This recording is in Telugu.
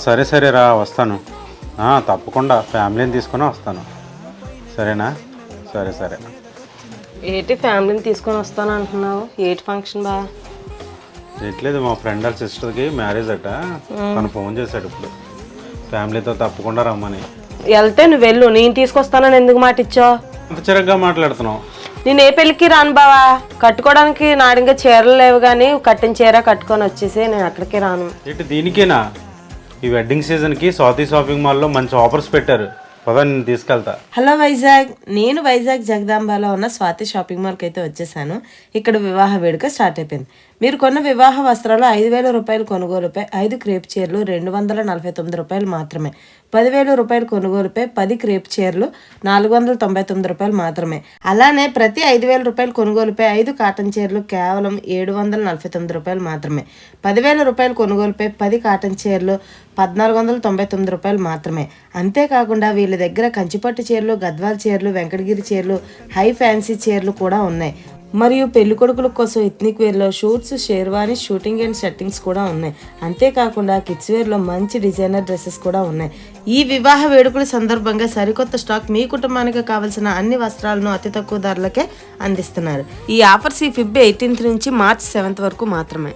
సరే సరే రా వస్తాను. తప్పకుండా ఫ్యామిలీని తీసుకొని వస్తాను. సరేనా? సరే సరే. ఏంటి ఫ్యామిలీని తీసుకొని వస్తాను అంటున్నావు? ఏంటి ఫంక్షన్ బా? ఎట్లేదు, మా ఫ్రెండ్ వాళ్ళ సిస్టర్కి మ్యారేజ్ అట. తను ఫోన్ చేశాడు ఇప్పుడు ఫ్యామిలీతో తప్పకుండా రమ్మని. వెళ్తే నువ్వు వెళ్ళు, నేను తీసుకొస్తానని ఎందుకు మాట ఇచ్చావు? అంత చిరగ్గా మాట్లాడుతున్నావు. నేను ఏ పెళ్ళికి రాను బావా. కట్టుకోవడానికి నాడింగా చీరలు లేవు, కానీ కట్టిన చీర కట్టుకొని వచ్చేసి నేను అక్కడికి రాను. ఏంటి దీనికేనా? ఈ వెడ్డింగ్ సీజన్కి స్వాతి షాపింగ్ మాల్లో మంచి ఆఫర్స్ పెట్టారు. పదా నేను తీసుకెళ్తా. హలో వైజాగ్, నేను వైజాగ్ జగదాంబాలో ఉన్న స్వాతి షాపింగ్ మాల్కి అయితే వచ్చేసాను. ఇక్కడ వివాహ వేడుక స్టార్ట్ అయిపోయింది. మీరు కొన్న వివాహ వస్త్రాలు 5,000 రూపాయలు కొనుగోలుపై 5 క్రేప్ చీరలు 249 రూపాయలు మాత్రమే. 10,000 రూపాయలు కొనుగోలుపై 10 క్రేప్ చీరలు 499 రూపాయలు మాత్రమే. అలానే ప్రతి 5,000 రూపాయలు కొనుగోలుపై 5 కాటన్ చీరలు కేవలం 749 రూపాయలు మాత్రమే. 10,000 రూపాయలు కొనుగోలుపై 10 కాటన్ చీరలు 1,499 రూపాయలు మాత్రమే. అంతేకాకుండా వీళ్ళ దగ్గర కంచిపట్టు చీరలు, గద్వాల్ చీరలు, వెంకటగిరి చీరలు, హై ఫ్యాన్సీ చీరలు కూడా ఉన్నాయి. మరియు పెళ్లి కొడుకుల కోసం ఎథ్నిక్ వేర్లో suits, sherwani, suiting and settings కూడా ఉన్నాయి. అంతేకాకుండా కిడ్స్ వేర్లో మంచి డిజైనర్ డ్రెస్సెస్ కూడా ఉన్నాయి. ఈ వివాహ వేడుకల సందర్భంగా సరికొత్త స్టాక్ మీ కుటుంబానికి కావాల్సిన అన్ని వస్త్రాలను అతి తక్కువ ధరలకే అందిస్తున్నారు. ఈ ఆఫర్స్ ఈ ఫిబ్రవరి 18 నుంచి మార్చి 7 వరకు మాత్రమే.